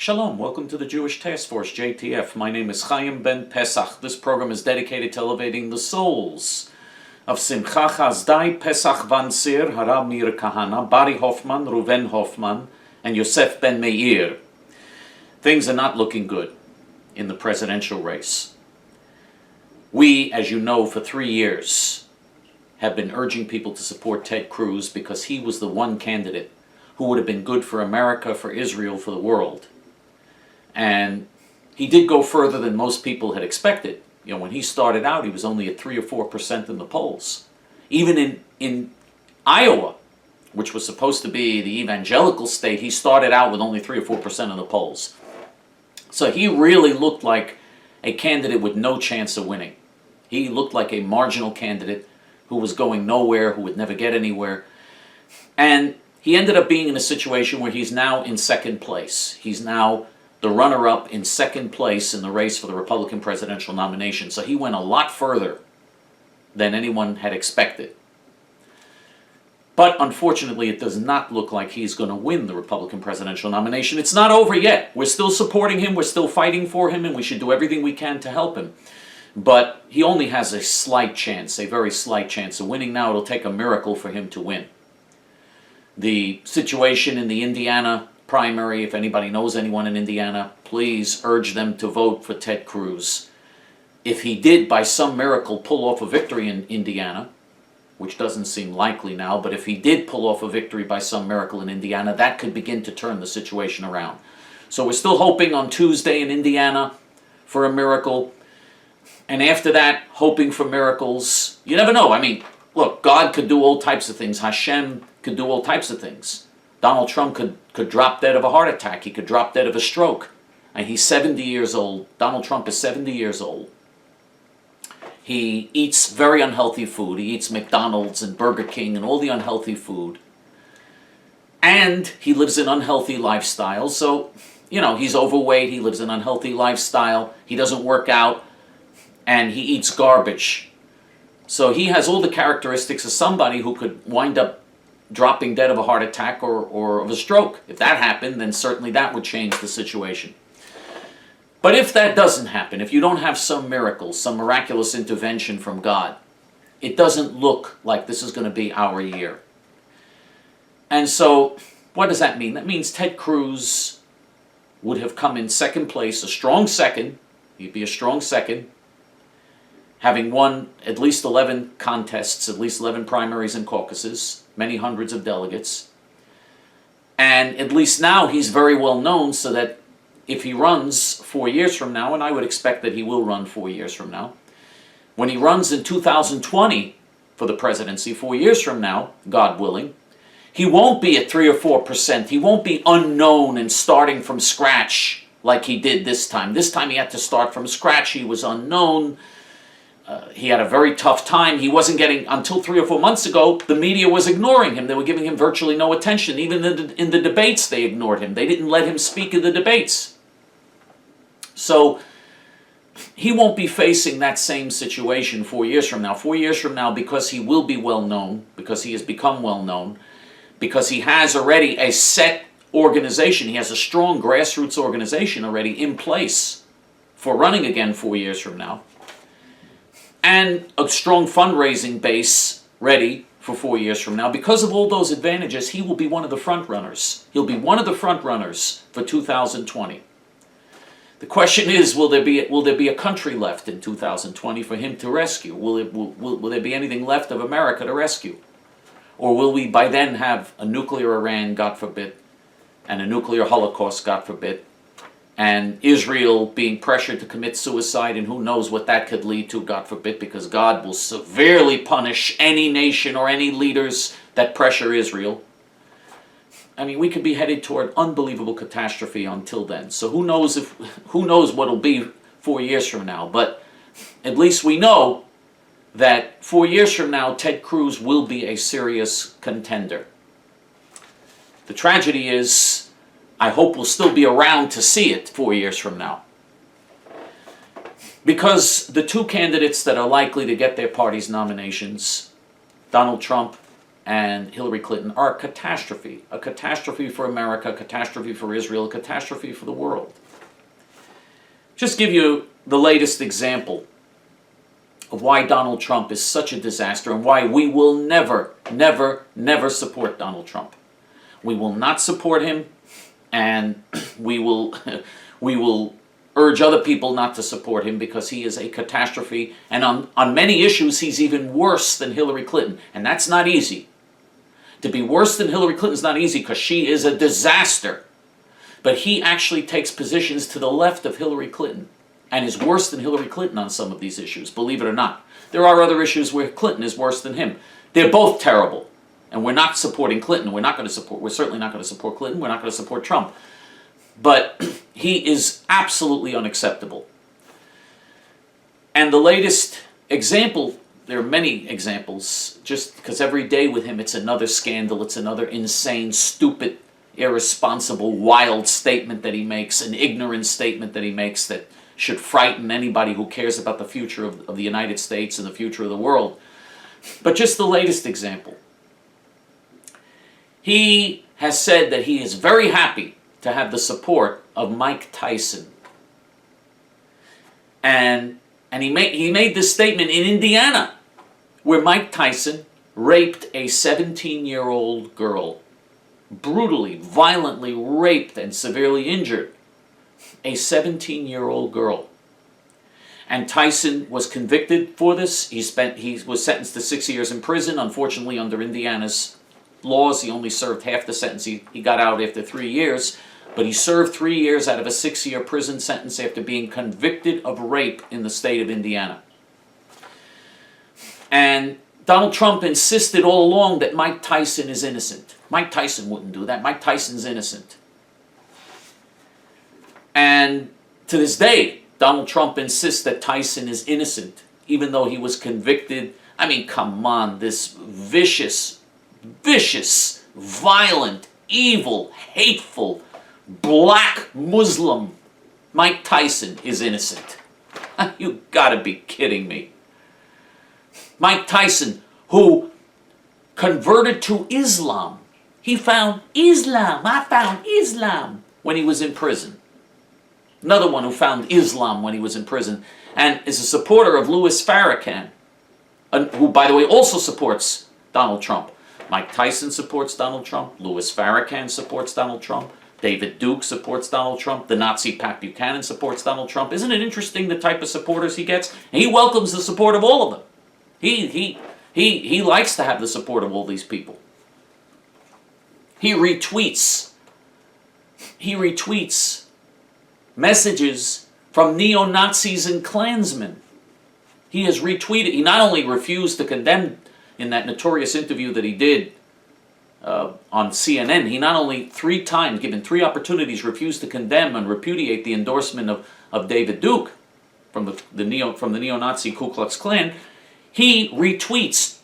Shalom, welcome to the Jewish Task Force, JTF. My name is Chaim ben Pesach. This program is dedicated to elevating the souls of Simcha Chazdai, Pesach Van Sir, Harab Mir Kehana, Bari Hoffman, Reuven Hoffman, and Yosef ben Meir. Things are not looking good in the presidential race. We, as you know, for 3 years have been urging people to support Ted Cruz because he was the one candidate who would have been good for America, for Israel, for the world. And he did go further than most people had expected. You know, when he started out, he was only at 3 or 4% in the polls. Even in Iowa, which was supposed to be the evangelical state, he started out with only 3 or 4% in the polls. So he really looked like a candidate with no chance of winning. He looked like a marginal candidate who was going nowhere, who would never get anywhere. And he ended up being in a situation where he's now in second place. He's now the runner-up in second place in the race for the Republican presidential nomination. So he went a lot further than anyone had expected. But unfortunately, it does not look like he's going to win the Republican presidential nomination. It's not over yet. We're still supporting him, we're still fighting for him, and we should do everything we can to help him. But he only has a slight chance, a very slight chance of winning now. It'll take a miracle for him to win. The situation in the Indiana primary, if anybody knows anyone in Indiana, please urge them to vote for Ted Cruz. If he did, by some miracle, pull off a victory in Indiana, which doesn't seem likely now, but if he did pull off a victory by some miracle in Indiana, that could begin to turn the situation around. So we're still hoping on Tuesday in Indiana for a miracle. And after that, hoping for miracles. You never know. I mean, look, God could do all types of things. Hashem could do all types of things. Donald Trump could drop dead of a heart attack. He could drop dead of a stroke. And he's 70 years old. Donald Trump is 70 years old. He eats very unhealthy food. He eats McDonald's and Burger King and all the unhealthy food. And he lives an unhealthy lifestyle. So, you know, he's overweight. He lives an unhealthy lifestyle. He doesn't work out. And he eats garbage. So he has all the characteristics of somebody who could wind up dropping dead of a heart attack or of a stroke. If that happened, then certainly that would change the situation. But if that doesn't happen, if you don't have some miracle, some miraculous intervention from God, it doesn't look like this is going to be our year. And so, what does that mean? That means Ted Cruz would have come in second place, a strong second. He'd be a strong second, having won at least 11 contests, at least 11 primaries and caucuses, many hundreds of delegates. And at least now he's very well known, so that if he runs 4 years from now, and I would expect that he will run 4 years from now, when he runs in 2020 for the presidency, 4 years from now, God willing, he won't be at 3 or 4%. He won't be unknown and starting from scratch like he did this time. This time he had to start from scratch. He was unknown. He had a very tough time. He wasn't getting, until 3 or 4 months ago, the media was ignoring him. They were giving him virtually no attention. Even in the debates, they ignored him. They didn't let him speak in the debates. So he won't be facing that same situation 4 years from now. 4 years from now, because he will be well known, because he has become well known, because he has already a set organization, he has a strong grassroots organization already in place for running again 4 years from now, and a strong fundraising base ready for 4 years from now. Because of all those advantages, he will be one of the front runners. He'll be one of the front runners for 2020. The question is, will there be a country left in 2020 for him to rescue? Will there be anything left of America to rescue? Or will we by then have a nuclear Iran, God forbid, and a nuclear Holocaust, God forbid, and Israel being pressured to commit suicide, and who knows what that could lead to, God forbid, because God will severely punish any nation or any leaders that pressure Israel. I mean, we could be headed toward unbelievable catastrophe until then. So who knows what it'll be 4 years from now. But at least we know that 4 years from now, Ted Cruz will be a serious contender. The tragedy is, I hope we'll still be around to see it 4 years from now. Because the two candidates that are likely to get their party's nominations, Donald Trump and Hillary Clinton are a catastrophe for America, a catastrophe for Israel, a catastrophe for the world. Just give you the latest example of why Donald Trump is such a disaster and why we will never, never, never support Donald Trump. We will not support him, and we will urge other people not to support him because he is a catastrophe, and on many issues he's even worse than Hillary Clinton, and that's not easy. To be worse than Hillary Clinton is not easy because she is a disaster. But he actually takes positions to the left of Hillary Clinton and is worse than Hillary Clinton on some of these issues, believe it or not. There are other issues where Clinton is worse than him. They're both terrible. And we're not supporting Clinton. We're certainly not going to support Clinton. We're not going to support Trump. But he is absolutely unacceptable. And the latest example, there are many examples, just because every day with him it's another scandal, it's another insane, stupid, irresponsible, wild statement that he makes, an ignorant statement that he makes that should frighten anybody who cares about the future of the United States and the future of the world. But just the latest example. He has said that he is very happy to have the support of Mike Tyson. And he made this statement in Indiana, where Mike Tyson raped a 17-year-old girl. Brutally, violently raped and severely injured a 17-year-old girl. And Tyson was convicted for this. He was sentenced to 6 years in prison. Unfortunately, under Indiana's laws, he only served half the sentence. He got out after 3 years, but he served 3 years out of a 6-year prison sentence after being convicted of rape in the state of Indiana. And Donald Trump insisted all along that Mike Tyson is innocent. Mike Tyson wouldn't do that. Mike Tyson's innocent. And to this day, Donald Trump insists that Tyson is innocent, even though he was convicted. I mean, come on, this vicious, violent, evil, hateful, black Muslim Mike Tyson is innocent. You gotta be kidding me. Mike Tyson, who converted to Islam. He found Islam. I found Islam when he was in prison. Another one who found Islam when he was in prison and is a supporter of Louis Farrakhan, who, by the way, also supports Donald Trump. Mike Tyson supports Donald Trump. Louis Farrakhan supports Donald Trump. David Duke supports Donald Trump. The Nazi Pat Buchanan supports Donald Trump. Isn't it interesting the type of supporters he gets? And he welcomes the support of all of them. He likes to have the support of all these people. He retweets messages from neo-Nazis and Klansmen. He has retweeted. He not only refused to condemn in that notorious interview that he did on CNN, he not only 3 times, given 3 opportunities, refused to condemn and repudiate the endorsement of David Duke from the neo-Nazi Ku Klux Klan. He retweets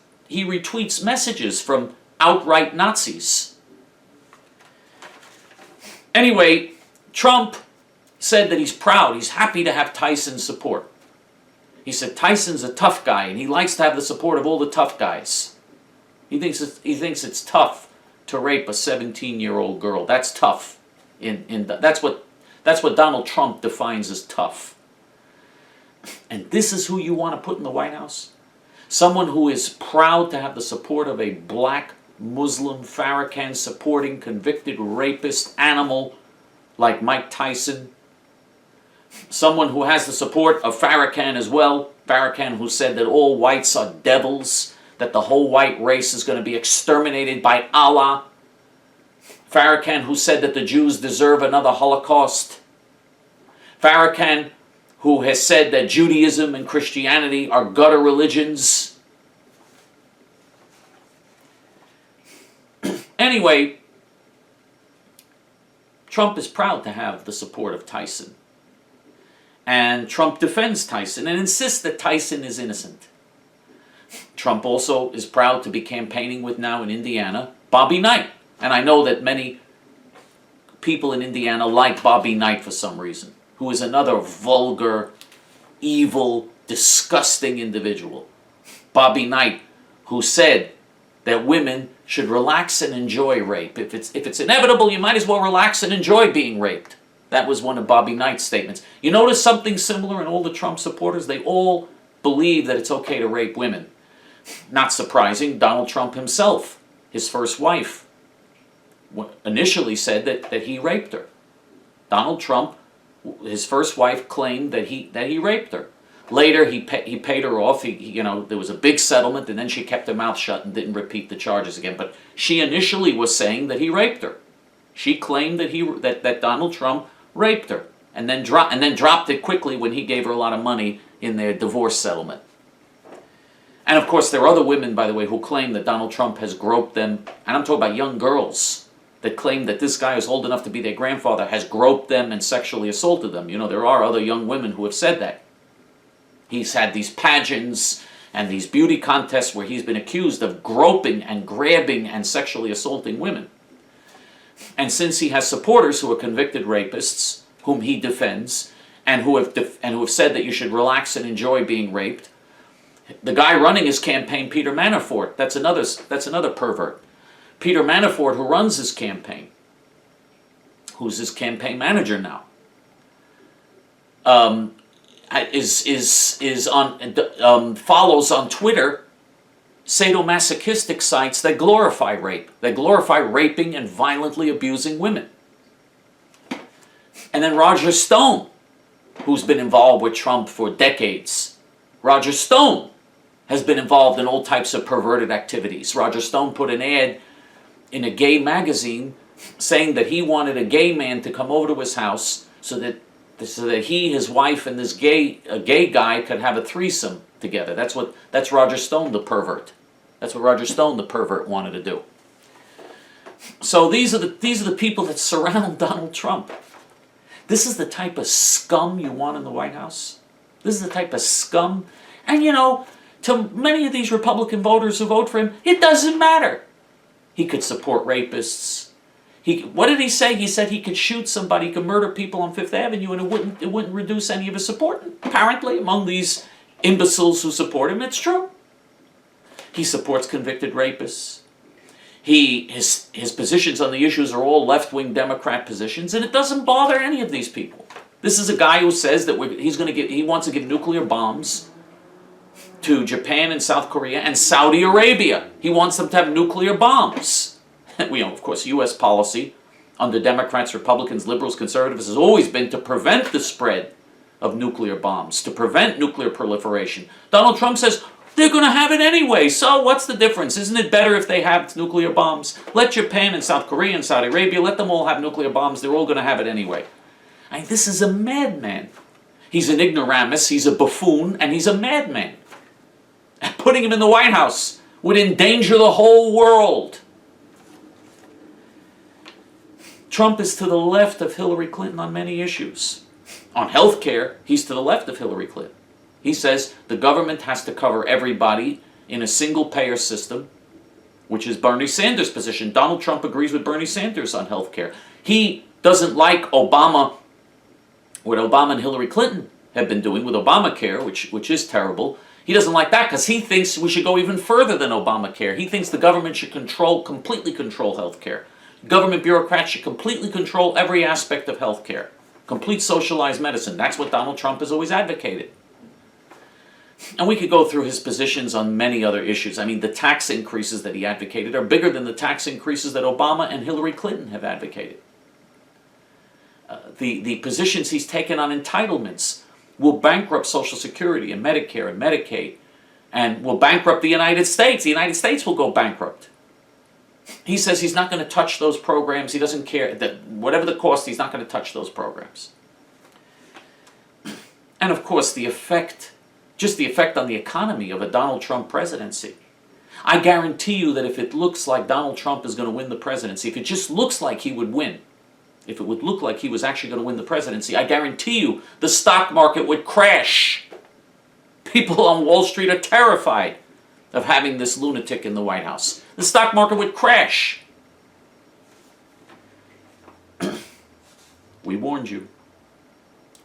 messages from outright Nazis. Anyway, Trump said that he's proud, he's happy to have Tyson's support. He said Tyson's a tough guy and he likes to have the support of all the tough guys. He thinks it's tough to rape a 17-year-old girl. That's tough. That's what Donald Trump defines as tough. And this is who you want to put in the White House? Someone who is proud to have the support of a black Muslim Farrakhan supporting convicted rapist animal like Mike Tyson. Someone who has the support of Farrakhan as well. Farrakhan, who said that all whites are devils, that the whole white race is going to be exterminated by Allah. Farrakhan, who said that the Jews deserve another Holocaust. Farrakhan, who has said that Judaism and Christianity are gutter religions. Anyway, Trump is proud to have the support of Tyson. And Trump defends Tyson and insists that Tyson is innocent. Trump also is proud to be campaigning with now in Indiana, Bobby Knight. And I know that many people in Indiana like Bobby Knight for some reason, who is another vulgar, evil, disgusting individual. Bobby Knight, who said that women should relax and enjoy rape. If it's inevitable, you might as well relax and enjoy being raped. That was one of Bobby Knight's statements. You notice something similar in all the Trump supporters? They all believe that it's okay to rape women. Not surprising, Donald Trump himself, his first wife, initially said that he raped her. Donald Trump, his first wife, claimed that he raped her. Later, he paid her off. There was a big settlement, and then she kept her mouth shut and didn't repeat the charges again. But she initially was saying that he raped her. She claimed that Donald Trump raped her, and then dropped it quickly when he gave her a lot of money in their divorce settlement. And of course, there are other women, by the way, who claim that Donald Trump has groped them, and I'm talking about young girls that claim that this guy who's old enough to be their grandfather has groped them and sexually assaulted them. There are other young women who have said that. He's had these pageants and these beauty contests where he's been accused of groping and grabbing and sexually assaulting women. And since he has supporters who are convicted rapists, whom he defends, and who have said that you should relax and enjoy being raped, the guy running his campaign, Peter Manafort, that's another pervert. Peter Manafort, who runs his campaign, who's his campaign manager now, follows on Twitter sadomasochistic sites that glorify rape, that glorify raping and violently abusing women. And then Roger Stone, who's been involved with Trump for decades. Roger Stone has been involved in all types of perverted activities. Roger Stone put an ad in a gay magazine saying that he wanted a gay man to come over to his house so that he, his wife, and this gay guy could have a threesome together. That's Roger Stone, the pervert. That's what Roger Stone, the pervert, wanted to do. So these are the people that surround Donald Trump. This is the type of scum you want in the White House. This is the type of scum. And to many of these Republican voters who vote for him, it doesn't matter. He could support rapists. What did he say? He said he could shoot somebody, he could murder people on Fifth Avenue, and it wouldn't reduce any of his support. Apparently, among these imbeciles who support him, it's true. He supports convicted rapists. His positions on the issues are all left-wing Democrat positions, and it doesn't bother any of these people. This is a guy who says that he wants to give nuclear bombs to Japan and South Korea and Saudi Arabia. He wants them to have nuclear bombs. Of course, U.S. policy under Democrats, Republicans, liberals, conservatives has always been to prevent the spread of nuclear bombs, to prevent nuclear proliferation. Donald Trump says, they're going to have it anyway, so what's the difference? Isn't it better if they have nuclear bombs? Let Japan and South Korea and Saudi Arabia, let them all have nuclear bombs. They're all going to have it anyway. This is a madman. He's an ignoramus, he's a buffoon, and he's a madman. Putting him in the White House would endanger the whole world. Trump is to the left of Hillary Clinton on many issues. On health care, he's to the left of Hillary Clinton. He says the government has to cover everybody in a single-payer system, which is Bernie Sanders' position. Donald Trump agrees with Bernie Sanders on health care. He doesn't like Obama, what Obama and Hillary Clinton have been doing with Obamacare, which is terrible. He doesn't like that because he thinks we should go even further than Obamacare. He thinks the government should completely control health care. Government bureaucrats should completely control every aspect of health care. Complete socialized medicine. That's what Donald Trump has always advocated. And we could go through his positions on many other issues. The tax increases that he advocated are bigger than the tax increases that Obama and Hillary Clinton have advocated. The positions he's taken on entitlements will bankrupt Social Security and Medicare and Medicaid, and will bankrupt the United States. The United States will go bankrupt. He says he's not going to touch those programs. He doesn't care. That whatever the cost, he's not going to touch those programs. And of course, the effect on the economy of a Donald Trump presidency. I guarantee you that if it looks like Donald Trump is going to win the presidency, if it just looks like he would win, if it would look like he was actually going to win the presidency, I guarantee you the stock market would crash. People on Wall Street are terrified of having this lunatic in the White House. The stock market would crash. We warned you.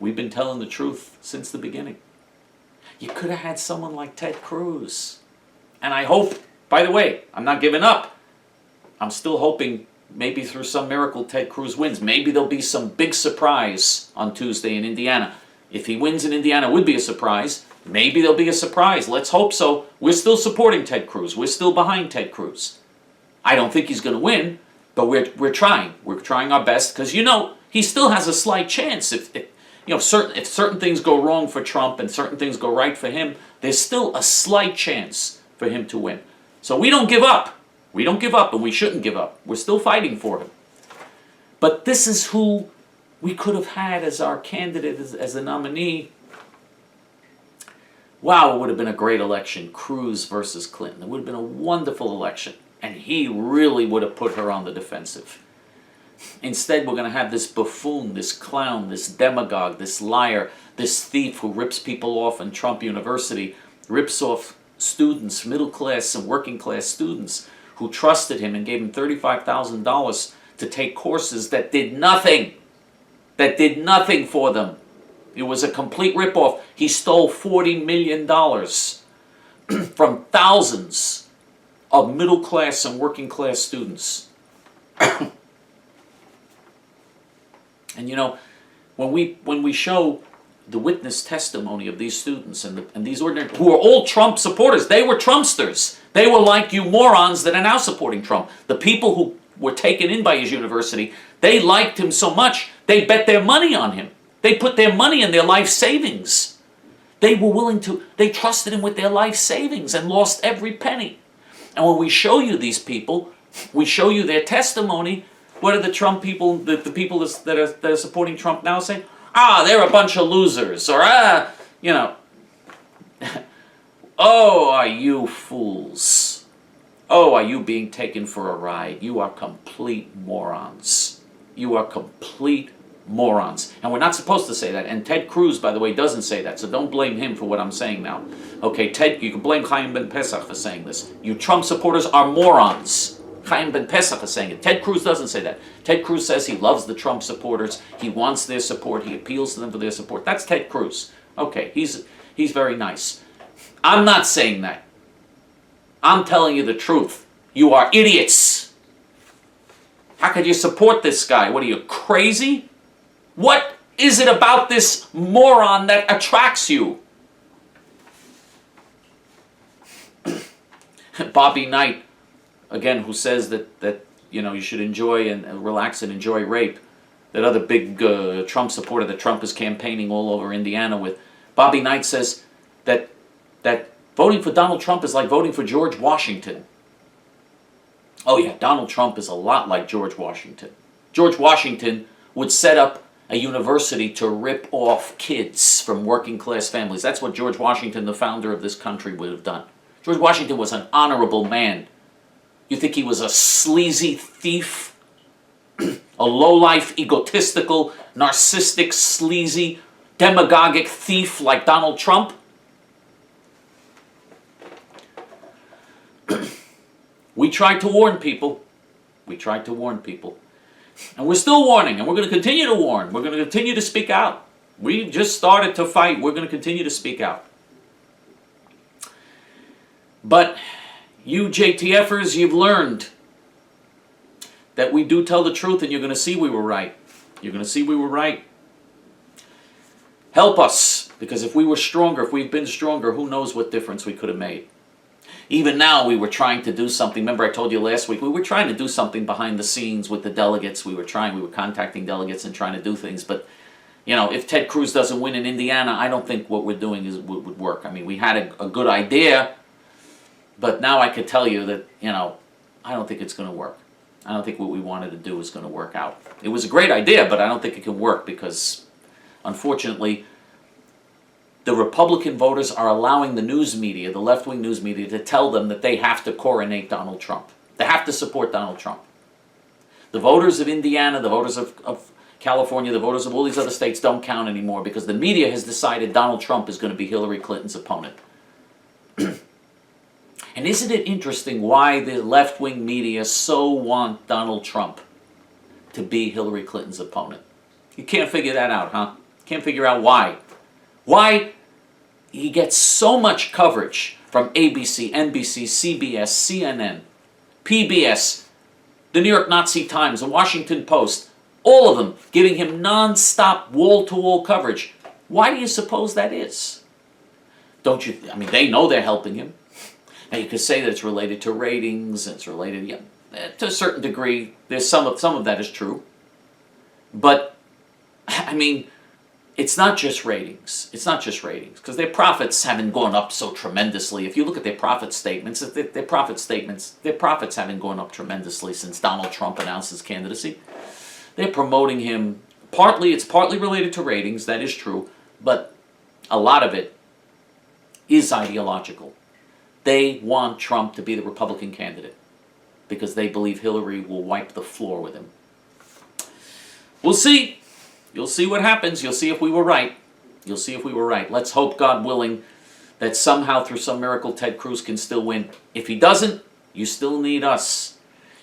We've been telling the truth since the beginning. You could have had someone like Ted Cruz. And I hope By the way, I'm not giving up. I'm still hoping maybe through some miracle Ted Cruz wins. Maybe there'll be some big surprise on Tuesday in Indiana. If he wins in Indiana, it would be a surprise. Maybe there'll be a surprise. Let's hope so. We're still supporting Ted Cruz. We're still behind Ted Cruz. I don't think he's going to win, but we're trying. We're trying our best because, he still has a slight chance. If certain things go wrong for Trump and certain things go right for him, there's still a slight chance for him to win. So we don't give up. We don't give up, and we shouldn't give up. We're still fighting for him. But this is who we could have had as our candidate, as a nominee. Wow, it would have been a great election. Cruz versus Clinton. It would have been a wonderful election. And he really would have put her on the defensive. Instead, we're going to have this buffoon, this clown, this demagogue, this liar, this thief who rips people off in Trump University, rips off students, middle class and working class students who trusted him and gave him $35,000 to take courses that did nothing for them. It was a complete ripoff. He stole $40 million from thousands of middle class and working class students. And when we show the witness testimony of these students and these ordinary, who are all Trump supporters, they were Trumpsters. They were like you morons that are now supporting Trump. The people who were taken in by his university, they liked him so much, they bet their money on him. They put their money in their life savings. They trusted him with their life savings and lost every penny. And when we show you these people, we show you their testimony, what do the Trump people, the people that are supporting Trump now say? They're a bunch of losers, or oh, are you fools? Oh, are you being taken for a ride? You are complete morons. You are complete morons. And we're not supposed to say that. And Ted Cruz, by the way, doesn't say that. So don't blame him for what I'm saying now. Okay, Ted, you can blame Chaim Ben Pesach for saying this. You Trump supporters are morons. Chaim Ben Pesach is saying it. Ted Cruz doesn't say that. Ted Cruz says he loves the Trump supporters. He wants their support. He appeals to them for their support. That's Ted Cruz. Okay, he's very nice. I'm not saying that. I'm telling you the truth. You are idiots. How could you support this guy? What are you, crazy? What is it about this moron that attracts you? Bobby Knight, again, who says that you should enjoy and relax and enjoy rape. That other big Trump supporter that Trump is campaigning all over Indiana with. Bobby Knight says that voting for Donald Trump is like voting for George Washington. Oh yeah, Donald Trump is a lot like George Washington. George Washington would set up a university to rip off kids from working class families. That's what George Washington, the founder of this country, would have done. George Washington was an honorable man. You think he was a sleazy thief? A low-life, egotistical, narcissistic, sleazy, demagogic thief like Donald Trump? We tried to warn people. We tried to warn people. And we're still warning, and we're going to continue to warn. We're going to continue to speak out. We just started to fight. We're going to continue to speak out. But you JTFers, you've learned that we do tell the truth, and you're going to see we were right. You're going to see we were right. Help us, because if we were stronger, if we'd been stronger, who knows what difference we could have made. Even now, we were trying to do something. Remember I told you last week, we were trying to do something behind the scenes with the delegates. We were contacting delegates and trying to do things. But, if Ted Cruz doesn't win in Indiana, I don't think what we're doing would work. I mean, we had a good idea, but now I could tell you that, I don't think it's going to work. I don't think what we wanted to do is going to work out. It was a great idea, but I don't think it can work because, unfortunately, the Republican voters are allowing the news media, the left-wing news media, to tell them that they have to coronate Donald Trump. They have to support Donald Trump. The voters of Indiana, the voters of California, the voters of all these other states don't count anymore because the media has decided Donald Trump is going to be Hillary Clinton's opponent. And isn't it interesting why the left-wing media so want Donald Trump to be Hillary Clinton's opponent? You can't figure that out, huh? Can't figure out why. Why he gets so much coverage from ABC, NBC, CBS, CNN, PBS, the New York Nazi Times, the Washington Post, all of them giving him non-stop wall-to-wall coverage. Why do you suppose that is? Don't you, I mean, they know they're helping him. Now you could say that it's related to ratings, it's related, yeah, to a certain degree, there's some of that is true. But, I mean, it's not just ratings. It's not just ratings, because their profits haven't gone up so tremendously. If you look at their profit statements, their profits haven't gone up tremendously since Donald Trump announced his candidacy. They're promoting him, it's partly related to ratings, that is true, but a lot of it is ideological. They want Trump to be the Republican candidate because they believe Hillary will wipe the floor with him. We'll see. You'll see what happens. You'll see if we were right. You'll see if we were right. Let's hope, God willing, that somehow through some miracle Ted Cruz can still win. If he doesn't, you still need us.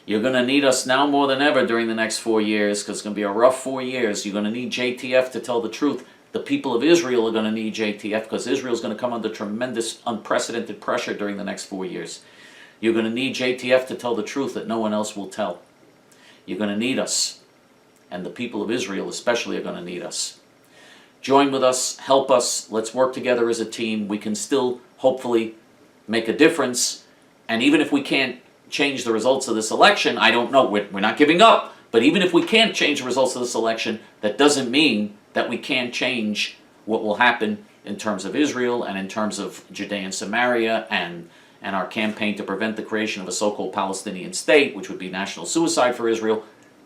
You're going to need us now more than ever during the next 4 years, because it's going to be a rough 4 years. You're going to need JTF to tell the truth. The people of Israel are going to need JTF, because Israel is going to come under tremendous, unprecedented pressure during the next 4 years. You're going to need JTF to tell the truth that no one else will tell. You're going to need us. And the people of Israel especially are going to need us. Join with us, help us, let's work together as a team. We can still, hopefully, make a difference. And even if we can't change the results of this election, I don't know, we're not giving up. But even if we can't change the results of this election, that doesn't mean that we can't change what will happen in terms of Israel and in terms of Judea and Samaria and our campaign to prevent the creation of a so-called Palestinian state, which would be national suicide for Israel.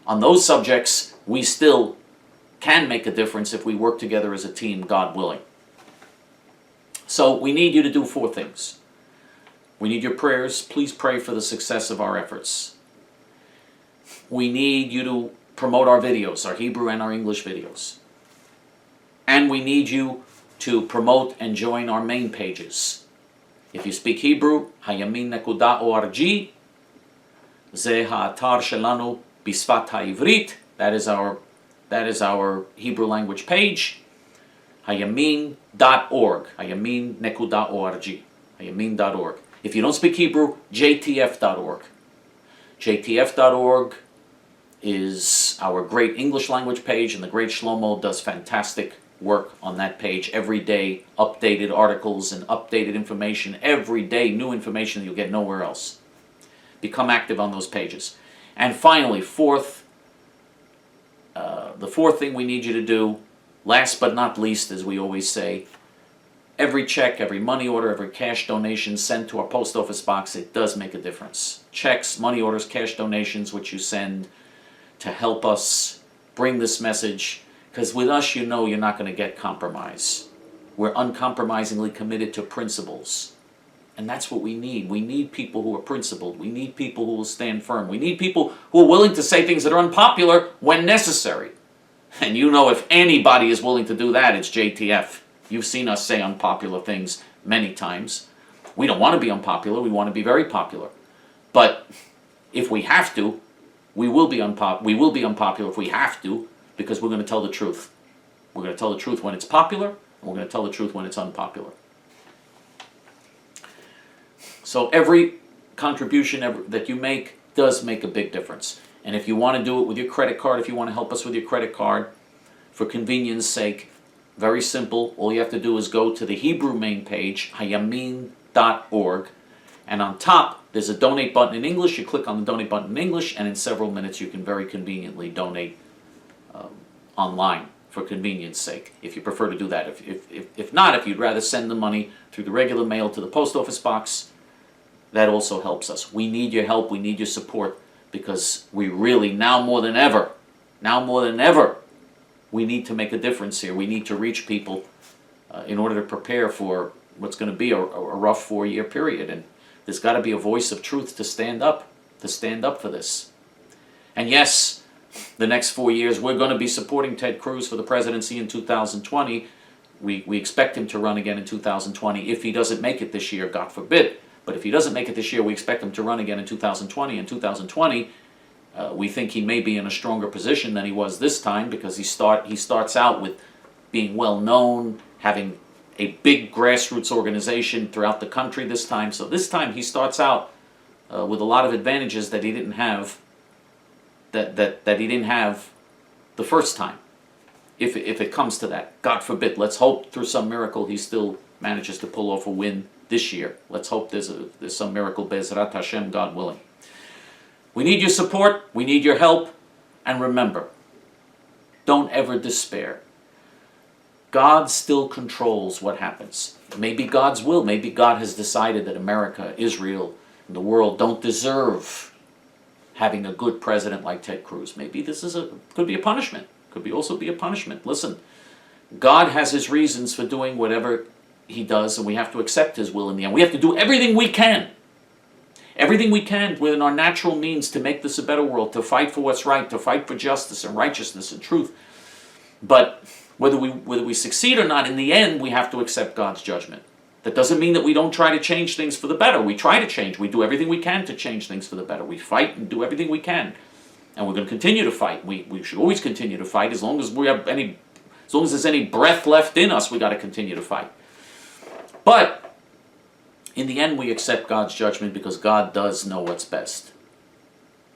On those subjects, we still can make a difference if we work together as a team, God willing. So we need you to do 4 things. We need your prayers. Please pray for the success of our efforts. We need you to promote our videos, our Hebrew and our English videos. And we need you to promote and join our main pages. If you speak Hebrew, הימין.org, זה האתר שלנו בשפת העברית. That is our Hebrew language page. הימין.org, הימין.org, הימין.org. If you don't speak Hebrew, JTF.org. JTF.org is our great English language page, and the great Shlomo does fantastic work on that page every day. Updated articles and updated information every day, new information that you'll get nowhere else. Become active on those pages. And finally, the fourth thing we need you to do, last but not least, as we always say, every check, every money order, every cash donation sent to our post office box, it does make a difference. Checks, money orders, cash donations, which you send to help us bring this message, because with us, you know you're not going to get compromise. We're uncompromisingly committed to principles. And that's what we need. We need people who are principled. We need people who will stand firm. We need people who are willing to say things that are unpopular when necessary. And you know, if anybody is willing to do that, it's JTF. You've seen us say unpopular things many times. We don't want to be unpopular. We want to be very popular. But if we have to, we will be unpopular if we have to, because we're going to tell the truth. We're going to tell the truth when it's popular, and we're going to tell the truth when it's unpopular. So every contribution that you make does make a big difference. And if you want to do it with your credit card, if you want to help us with your credit card, for convenience sake, very simple. All you have to do is go to the Hebrew main page, hayamin.org, and on top there's a donate button in English. You click on the donate button in English, and in several minutes you can very conveniently donate online for convenience sake, if you prefer to do that. If not, if you'd rather send the money through the regular mail to the post office box, that also helps us. We need your help, we need your support, because we really, now more than ever, we need to make a difference here. We need to reach people in order to prepare for what's going to be a rough 4-year period. And there's got to be a voice of truth to stand up for this. And yes, the next 4 years, we're going to be supporting Ted Cruz for the presidency in 2020. We expect him to run again in 2020. If he doesn't make it this year, God forbid. But if he doesn't make it this year, we expect him to run again in 2020. In 2020, we think he may be in a stronger position than he was this time, because he starts out with being well known, having a big grassroots organization throughout the country this time. So this time he starts out with a lot of advantages that he didn't have, that he didn't have the first time. If it comes to that, God forbid, let's hope through some miracle he still manages to pull off a win this year. Let's hope there's some miracle, Be'ezrat Hashem, God willing. We need your support, we need your help, and remember, don't ever despair. God still controls what happens. Maybe God's will, maybe God has decided that America, Israel, and the world don't deserve having a good president like Ted Cruz. Maybe this could be a punishment. Could also be a punishment. Listen, God has his reasons for doing whatever he does, and we have to accept his will in the end. We have to do everything we can. Everything we can within our natural means to make this a better world, to fight for what's right, to fight for justice and righteousness and truth. But whether we succeed or not, in the end, we have to accept God's judgment. That doesn't mean that we don't try to change things for the better. We try to change. We do everything we can to change things for the better. We fight and do everything we can. And we're going to continue to fight. We should always continue to fight. As long as there's any breath left in us, we got to continue to fight. But in the end, we accept God's judgment because God does know what's best.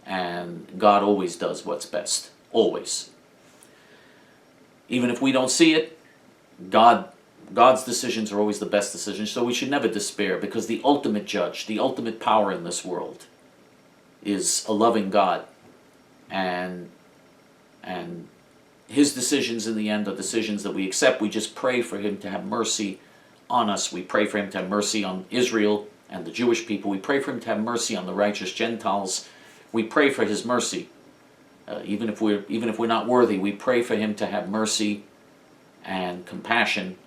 And God always does what's best. Always. Even if we don't see it, God's decisions are always the best decisions. So we should never despair, because the ultimate judge, the ultimate power in this world is a loving God. And his decisions in the end are decisions that we accept. We just pray for him to have mercy on us. We pray for him to have mercy on Israel and the Jewish people. We pray for him to have mercy on the righteous Gentiles. We pray for his mercy. Even if we're not worthy, we pray for him to have mercy and compassion,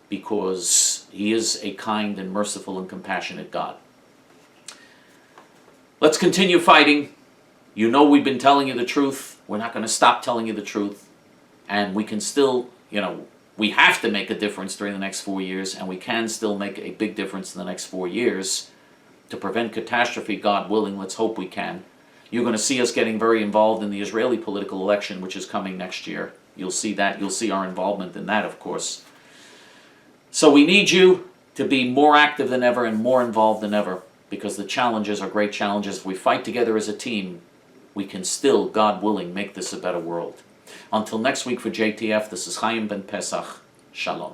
because he is a kind and merciful and compassionate God. Let's continue fighting. You know we've been telling you the truth. We're not going to stop telling you the truth. And we can still, we have to make a difference during the next 4 years, and we can still make a big difference in the next 4 years to prevent catastrophe, God willing. Let's hope we can. You're going to see us getting very involved in the Israeli political election, which is coming next year. You'll see that. You'll see our involvement in that, of course. So we need you to be more active than ever and more involved than ever, because the challenges are great challenges. If we fight together as a team, we can still, God willing, make this a better world. Until next week for JTF, this is Chaim ben Pesach. Shalom.